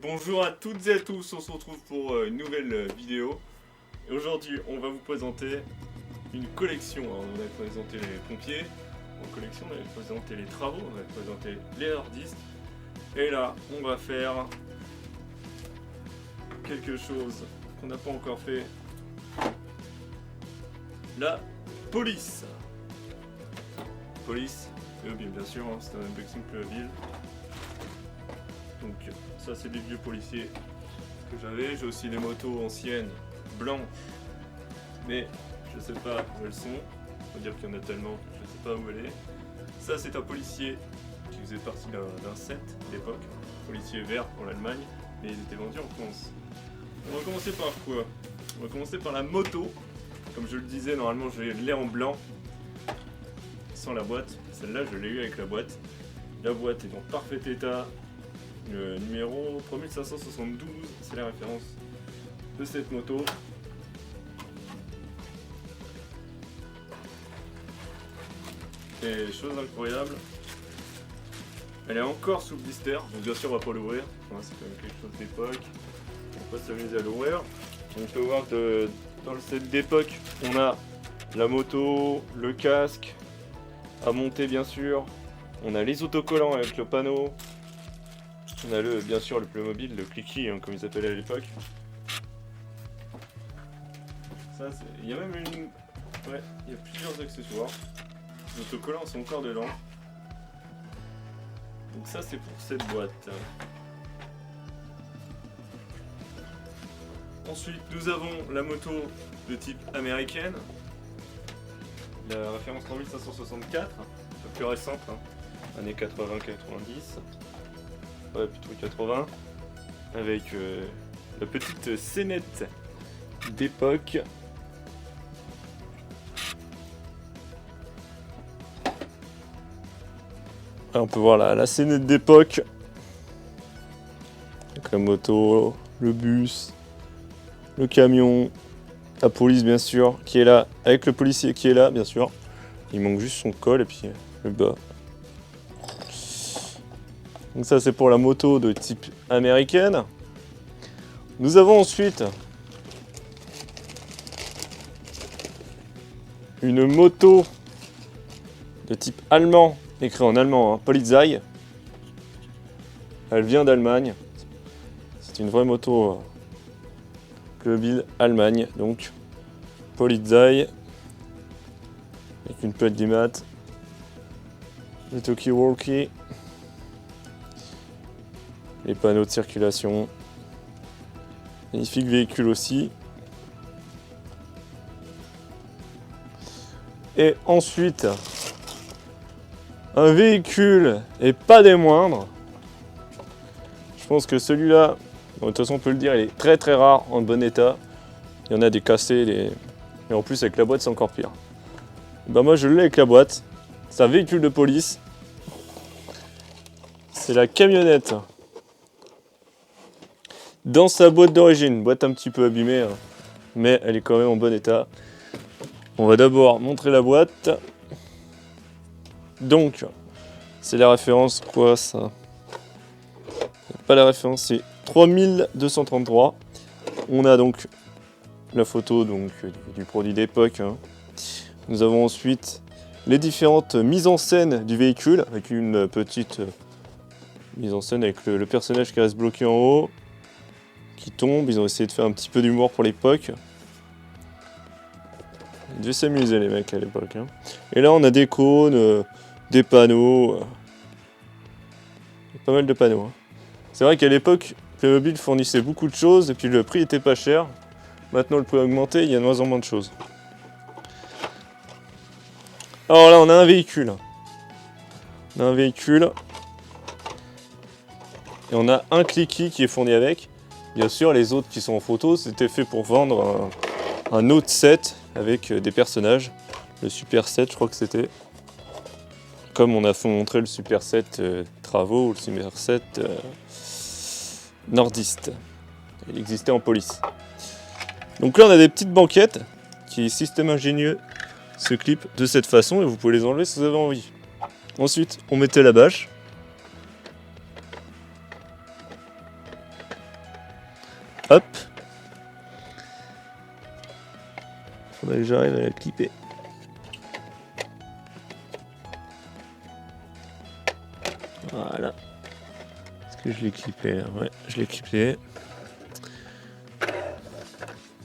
Bonjour à toutes et à tous, on se retrouve pour une nouvelle vidéo. Et aujourd'hui, on va vous présenter une collection. Alors, on va présenter les pompiers en collection, on va présenter les travaux, on va présenter les hardistes. Et là, on va faire quelque chose qu'on n'a pas encore fait. La police. Police, Playmobil bien sûr, hein, c'est un unboxing Playmobil. Donc ça c'est des vieux policiers que j'avais. J'ai aussi des motos anciennes, blanches, mais je sais pas où elles sont. Faut dire qu'il y en a tellement que je sais pas où elle est. Ça c'est un policier qui faisait partie d'un set d'époque. Policier vert pour l'Allemagne, mais ils étaient vendus en France. On va commencer par quoi? On va commencer par la moto. Comme je le disais, normalement je l'ai en blanc, sans la boîte. Celle-là je l'ai eu avec la boîte. La boîte est en parfait état. Le numéro 3572, c'est la référence de cette moto. Et chose incroyable, elle est encore sous blister, donc bien sûr on va pas l'ouvrir, c'est quand même quelque chose d'époque, on va pas s'amuser à l'ouvrir. On peut voir que dans le set d'époque, on a la moto, le casque à monter bien sûr, on a les autocollants avec le panneau. On a bien sûr le Playmobil, le clicky, hein, comme ils appelaient à l'époque. Il y a même ouais, il y a plusieurs accessoires. Les autocollants sont encore dedans. Donc ça c'est pour cette boîte. Ensuite nous avons la moto de type américaine. La référence 3564, la plus récente, hein, années 80-90. Ouais, plutôt 80, avec la petite scénette d'époque. On peut voir la scénette d'époque, avec la moto, le bus, le camion, la police bien sûr, qui est là, avec le policier qui est là bien sûr. Il manque juste son col et puis le bas. Donc ça c'est pour la moto de type américaine. Nous avons ensuite une moto de type allemand, écrit en allemand, hein, Polizei. Elle vient d'Allemagne. C'est une vraie moto Playmobil Allemagne, donc Polizei, avec une plaque d'IMAT, le talkie-walkie. Les panneaux de circulation. Magnifique véhicule aussi. Et ensuite, un véhicule, et pas des moindres. Je pense que celui-là, de toute façon on peut le dire, il est très très rare en bon état. Il y en a des cassés, et en plus avec la boîte c'est encore pire. Ben moi je l'ai avec la boîte. C'est un véhicule de police. C'est la camionnette. Dans sa boîte d'origine, boîte un petit peu abîmée, hein, mais elle est quand même en bon état. On va d'abord montrer la boîte. Donc, c'est la référence, quoi ça? Pas la référence, c'est 3233. On a donc la photo donc, du produit d'époque. Hein. Nous avons ensuite les différentes mises en scène du véhicule, avec une petite mise en scène avec le personnage qui reste bloqué en haut. Qui tombe, ils ont essayé de faire un petit peu d'humour pour l'époque. Ils devaient s'amuser les mecs à l'époque. Hein. Et là on a des cônes, des panneaux. Pas mal de panneaux. Hein. C'est vrai qu'à l'époque, Playmobil fournissait beaucoup de choses et puis le prix était pas cher. Maintenant le prix a augmenté, il y a de moins en moins de choses. Alors là on a un véhicule. On a un véhicule. Et on a un clicky qui est fourni avec. Bien sûr, les autres qui sont en photo, c'était fait pour vendre un autre set avec des personnages. Le Super Set, je crois que c'était. Comme on a montré le Super Set Travaux ou le Super Set Nordiste. Il existait en police. Donc là, on a des petites banquettes qui, système ingénieux, se clipent de cette façon et vous pouvez les enlever si vous avez envie. Ensuite, on mettait la bâche. Hop. Faudrait que j'arrive à la clipper. Voilà. Est-ce que je l'ai clippé là? Ouais, je l'ai clippé.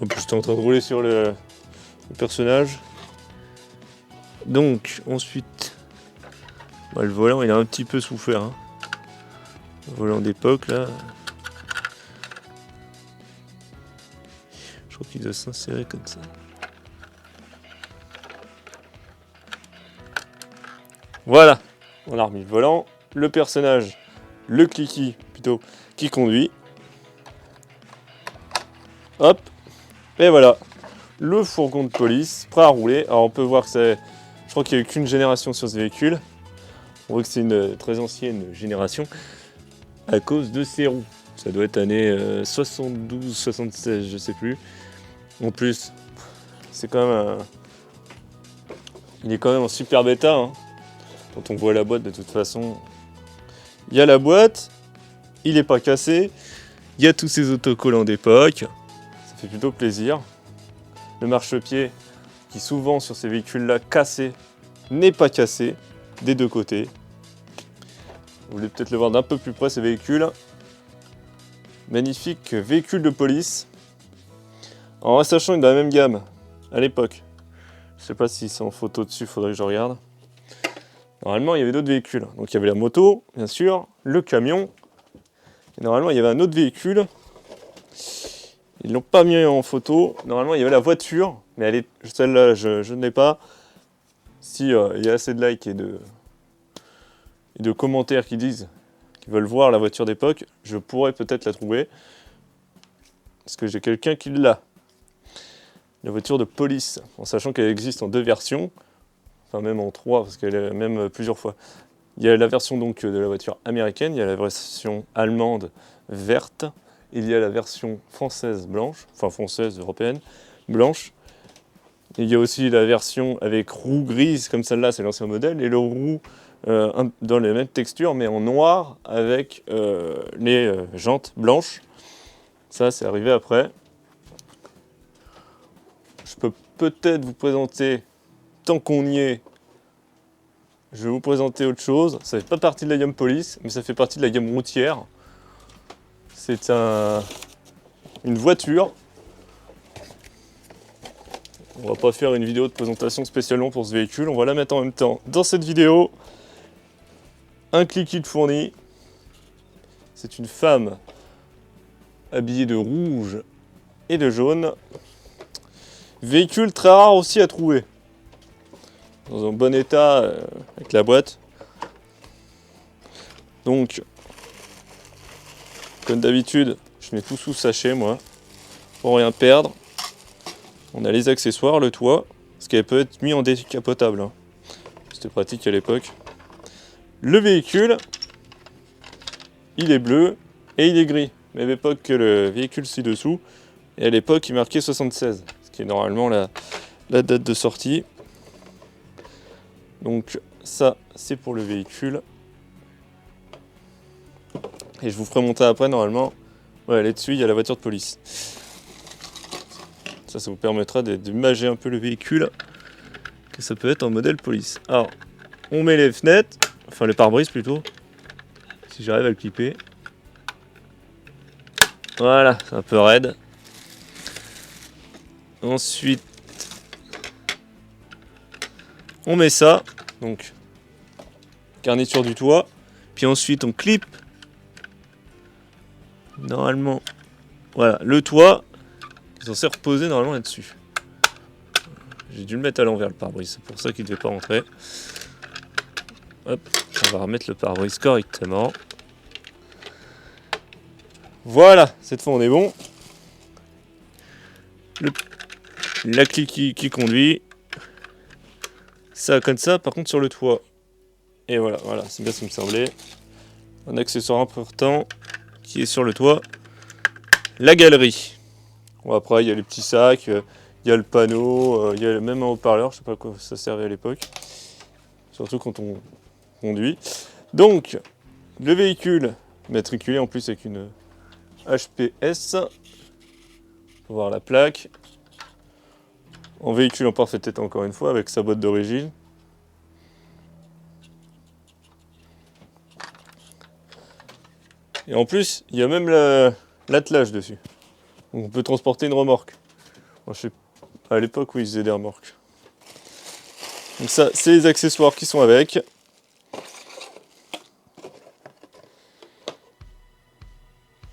En plus, j'étais en train de rouler sur le personnage. Donc, ensuite, bah, le volant, il a un petit peu souffert. Hein. Le volant d'époque, là. Je crois qu'il doit s'insérer comme ça. Voilà, on a remis le volant, le personnage, le cliquis plutôt, qui conduit. Hop, et voilà, le fourgon de police, prêt à rouler. Alors on peut voir que c'est, je crois qu'il n'y a eu qu'une génération sur ce véhicule. On voit que c'est une très ancienne génération à cause de ses roues. Ça doit être année 72, 76, je sais plus. En plus, c'est quand même il est quand même en super bêta. Hein. Quand on voit la boîte, de toute façon, il y a la boîte, il n'est pas cassé, il y a tous ces autocollants d'époque, ça fait plutôt plaisir. Le marchepied, qui souvent sur ces véhicules-là cassé, n'est pas cassé des deux côtés. Vous voulez peut-être le voir d'un peu plus près, ces véhicules. Magnifique véhicule de police. En sachant de la même gamme, à l'époque. Je sais pas si c'est en photo dessus, faudrait que je regarde. Normalement, il y avait d'autres véhicules. Donc il y avait la moto, bien sûr, le camion. Et normalement, il y avait un autre véhicule. Ils ne l'ont pas mis en photo. Normalement, il y avait la voiture, mais celle-là, je ne l'ai pas. Si il y a assez de likes et de commentaires qui disent qu'ils veulent voir la voiture d'époque, je pourrais peut-être la trouver. Parce que j'ai quelqu'un qui l'a. La voiture de police, en sachant qu'elle existe en 2 versions. Enfin même en 3, parce qu'elle est même plusieurs fois. Il y a la version donc de la voiture américaine, il y a la version allemande verte, il y a la version française blanche, enfin française européenne blanche. Il y a aussi la version avec roue grise comme celle-là, c'est l'ancien modèle, et le roue dans les mêmes textures mais en noir avec les jantes blanches. Ça c'est arrivé après. Je peux peut-être vous présenter, tant qu'on y est, je vais vous présenter autre chose. Ça fait pas partie de la gamme police, mais ça fait partie de la gamme routière. C'est une voiture. On va pas faire une vidéo de présentation spécialement pour ce véhicule. On va la mettre en même temps dans cette vidéo. Un cliquis fourni. C'est une femme habillée de rouge et de jaune. Véhicule très rare aussi à trouver. Dans un bon état avec la boîte. Donc, comme d'habitude, je mets tout sous sachet moi, pour rien perdre. On a les accessoires, le toit, parce qu'elle peut être mis en décapotable. Hein. C'était pratique à l'époque. Le véhicule, il est bleu et il est gris. Mais à l'époque que le véhicule ci-dessous, et à l'époque il marquait 76, ce qui est normalement la date de sortie. Donc ça, c'est pour le véhicule. Et je vous ferai monter après, normalement. Ouais, là-dessus, il y a la voiture de police. Ça vous permettra d'imager un peu le véhicule. Que ça peut être en modèle police. Alors, on met les fenêtres. Enfin, le pare-brise plutôt. Si j'arrive à le clipper. Voilà, c'est un peu raide. Ensuite, on met ça. Donc, garniture du toit. Puis ensuite, on clip. Normalement, voilà, le toit est censé reposer normalement là-dessus. J'ai dû le mettre à l'envers le pare-brise, c'est pour ça qu'il ne devait pas rentrer. Hop, on va remettre le pare-brise correctement. Voilà, cette fois on est bon. La clé qui conduit. Ça comme ça, par contre sur le toit. Et voilà, c'est bien ce qui me semblait. Un accessoire important qui est sur le toit. La galerie. Bon, après, il y a les petits sacs, il y a le panneau, il y a même un haut-parleur, je sais pas à quoi ça servait à l'époque. Surtout quand on conduit. Donc, le véhicule matriculé en plus avec une HPS. voir la plaque. En véhicule en parfait état encore une fois, avec sa boîte d'origine. Et en plus, il y a même l'attelage dessus. Donc on peut transporter une remorque. Moi, je sais, à l'époque, oui, ils faisaient des remorques. Donc ça, c'est les accessoires qui sont avec.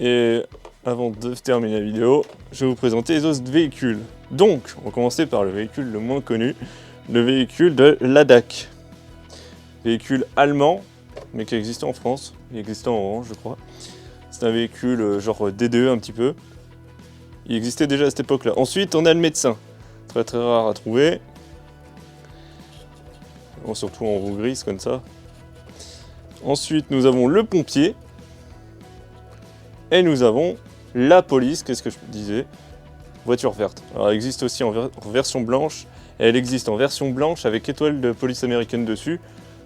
Et avant de terminer la vidéo, je vais vous présenter les autres véhicules. Donc, on va commencer par le véhicule le moins connu, le véhicule de l'ADAC. Véhicule allemand, mais qui existe en France. Il existait en orange, je crois. C'est un véhicule genre D2 un petit peu. Il existait déjà à cette époque-là. Ensuite, on a le médecin. Très très rare à trouver. Bon, surtout en roue grise comme ça. Ensuite, nous avons le pompier. Et nous avons la police, qu'est-ce que je disais? Voiture verte. Alors elle existe aussi en version blanche. Et elle existe en version blanche avec étoile de police américaine dessus.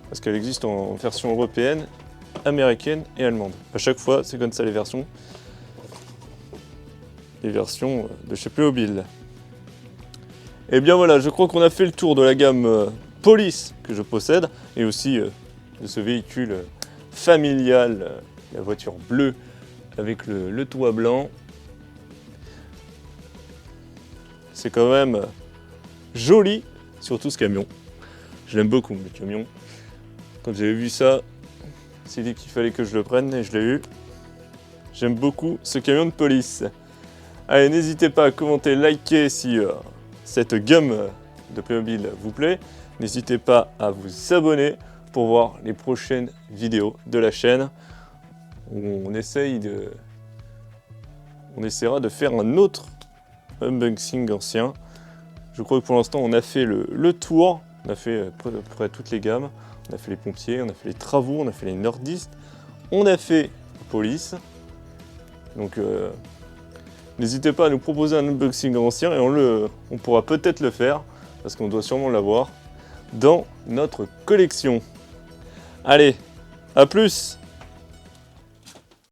Parce qu'elle existe en version européenne, américaine et allemande. À chaque fois, c'est comme ça les versions. Les versions de chez Playmobil. Et bien voilà, je crois qu'on a fait le tour de la gamme police que je possède. Et aussi de ce véhicule familial, la voiture bleue. Avec le toit blanc. C'est quand même joli, surtout ce camion. Je l'aime beaucoup, le camion. Quand j'avais vu ça, c'est dit qu'il fallait que je le prenne et je l'ai eu. J'aime beaucoup ce camion de police. Allez, n'hésitez pas à commenter, liker si cette gamme de Playmobil vous plaît. N'hésitez pas à vous abonner pour voir les prochaines vidéos de la chaîne. On essaiera de faire un autre unboxing ancien. Je crois que pour l'instant on a fait le tour, on a fait à peu près toutes les gammes, on a fait les pompiers, on a fait les travaux, on a fait les nordistes, on a fait la police. Donc n'hésitez pas à nous proposer un unboxing ancien et on pourra peut-être le faire, parce qu'on doit sûrement l'avoir dans notre collection. Allez, à plus!